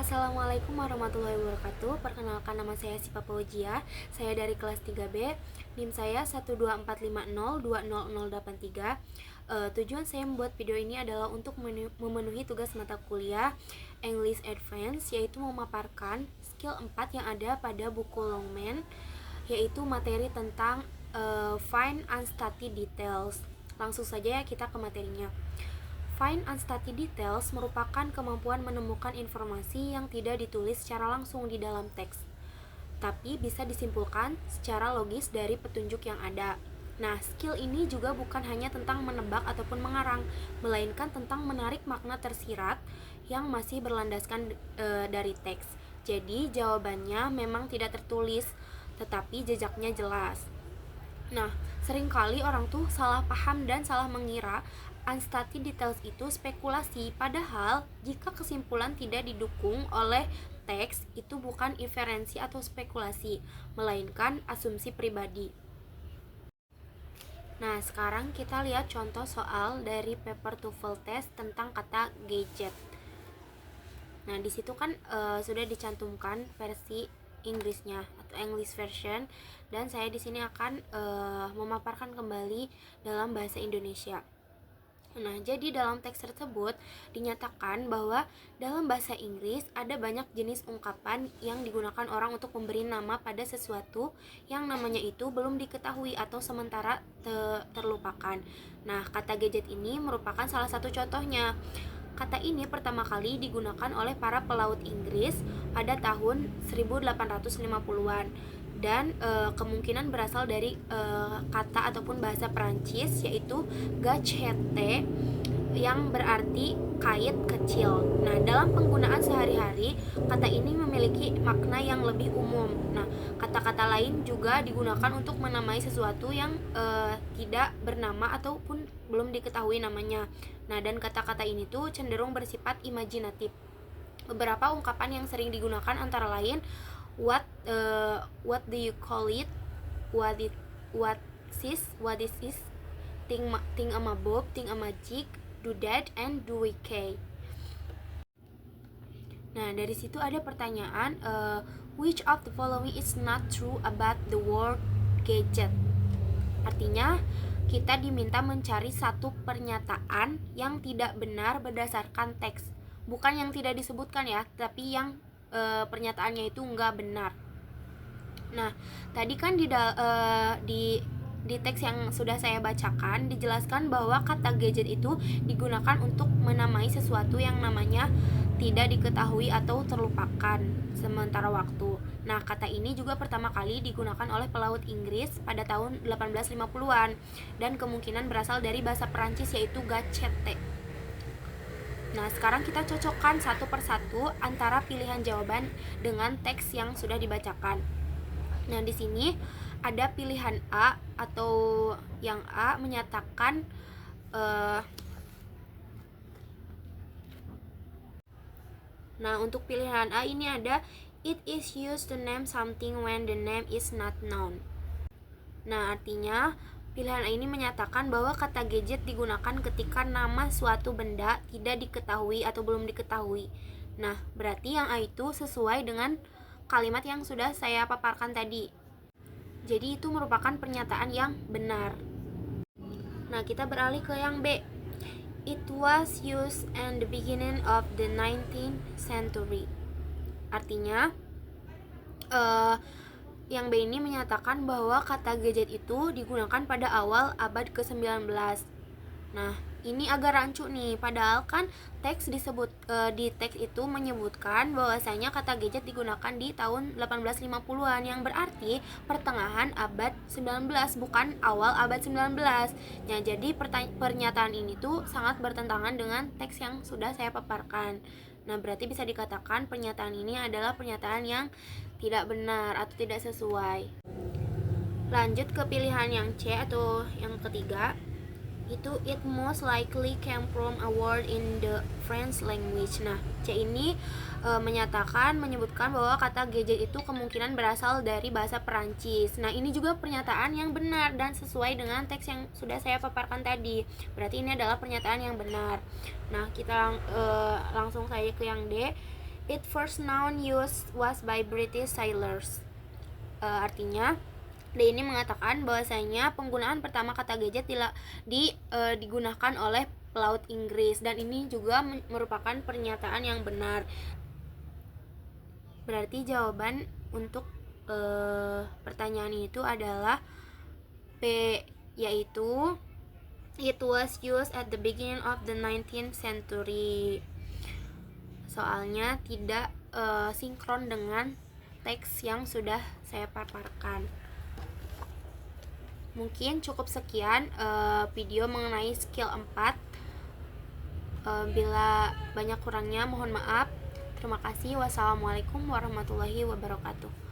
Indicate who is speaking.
Speaker 1: Assalamualaikum warahmatullahi wabarakatuh. Perkenalkan, nama saya Sipa Fauzia. Saya dari kelas 3B. NIM saya 12450200083. Tujuan saya membuat video ini adalah untuk memenuhi tugas mata kuliah English Advance, yaitu memaparkan skill 4 yang ada pada buku Longman, yaitu materi tentang Find and Study Details. Langsung saja ya kita ke materinya. Find and Study Details merupakan kemampuan menemukan informasi yang tidak ditulis secara langsung di dalam teks, tapi bisa disimpulkan secara logis dari petunjuk yang ada. Nah, skill ini juga bukan hanya tentang menebak ataupun mengarang, melainkan tentang menarik makna tersirat yang masih berlandaskan dari teks. Jadi, jawabannya memang tidak tertulis, tetapi jejaknya jelas. Nah, seringkali orang tuh salah paham dan salah mengira unstudied details itu spekulasi, padahal jika kesimpulan tidak didukung oleh teks, itu bukan inferensi atau spekulasi, melainkan asumsi pribadi. Nah, sekarang kita lihat contoh soal dari paper TOEFL test tentang kata gadget. Nah, di situ kan sudah dicantumkan versi Inggrisnya atau English version, dan saya di sini akan memaparkan kembali dalam bahasa Indonesia. Nah, jadi dalam teks tersebut dinyatakan bahwa dalam bahasa Inggris ada banyak jenis ungkapan yang digunakan orang untuk memberi nama pada sesuatu yang namanya itu belum diketahui atau sementara terlupakan. Nah, kata gadget ini merupakan salah satu contohnya. Kata ini pertama kali digunakan oleh para pelaut Inggris pada tahun 1850-an dan kemungkinan berasal dari kata ataupun bahasa Perancis, yaitu gâchette, yang berarti kait kecil. Nah, dalam penggunaan sehari-hari, kata ini memiliki makna yang lebih umum. Nah, kata-kata lain juga digunakan untuk menamai sesuatu yang tidak bernama ataupun belum diketahui namanya. Nah, dan kata-kata ini tuh cenderung bersifat imajinatif. Beberapa ungkapan yang sering digunakan antara lain what do you call it, what is this, think a bob, think a magic, do that, and do we kay. Nah, dari situ ada pertanyaan, which of the following is not true about the word gadget. Artinya kita diminta mencari satu pernyataan yang tidak benar berdasarkan teks, bukan yang tidak disebutkan ya, tapi yang pernyataannya itu enggak benar. Nah, tadi kan di teks yang sudah saya bacakan dijelaskan bahwa kata gadget itu digunakan untuk menamai sesuatu yang namanya tidak diketahui atau terlupakan sementara waktu. Nah, kata ini juga pertama kali digunakan oleh pelaut Inggris pada tahun 1850-an dan kemungkinan berasal dari bahasa Perancis, yaitu gâchette. Nah, sekarang kita cocokkan satu persatu antara pilihan jawaban dengan teks yang sudah dibacakan. Nah, di sini ada pilihan A, atau yang A menyatakan nah, untuk pilihan A ini ada it is used to name something when the name is not known. Nah, artinya pilihan A ini menyatakan bahwa kata gadget digunakan ketika nama suatu benda tidak diketahui atau belum diketahui. Nah, berarti yang A itu sesuai dengan kalimat yang sudah saya paparkan tadi. Jadi itu merupakan pernyataan yang benar. Nah, kita beralih ke yang B. It was used in the beginning of the 19th century. Artinya yang B ini menyatakan bahwa kata gadget itu digunakan pada awal abad ke-19. Nah, ini agak rancu nih, padahal kan teks di teks itu menyebutkan bahwasanya kata gadget digunakan di tahun 1850-an, yang berarti pertengahan abad 19, bukan awal abad 19. Nah, jadi pernyataan ini tuh sangat bertentangan dengan teks yang sudah saya paparkan. Nah, berarti bisa dikatakan pernyataan ini adalah pernyataan yang tidak benar atau tidak sesuai. Lanjut ke pilihan yang C atau yang ketiga, itu it most likely came from a word in the French language. Nah, C ini menyebutkan bahwa kata gadget itu kemungkinan berasal dari bahasa Perancis. Nah, ini juga pernyataan yang benar dan sesuai dengan teks yang sudah saya paparkan tadi. Berarti ini adalah pernyataan yang benar. Nah, kita langsung saja ke yang D. It first known use was by British sailors. Artinya dia ini mengatakan bahwasanya penggunaan pertama kata gadget digunakan oleh pelaut Inggris, dan ini juga merupakan pernyataan yang benar. Berarti jawaban untuk pertanyaan itu adalah B, yaitu it was used at the beginning of the 19th century. Soalnya tidak sinkron dengan teks yang sudah saya paparkan. Mungkin cukup sekian video mengenai skill 4. Bila banyak kurangnya mohon maaf. Terima kasih. Wassalamualaikum warahmatullahi wabarakatuh.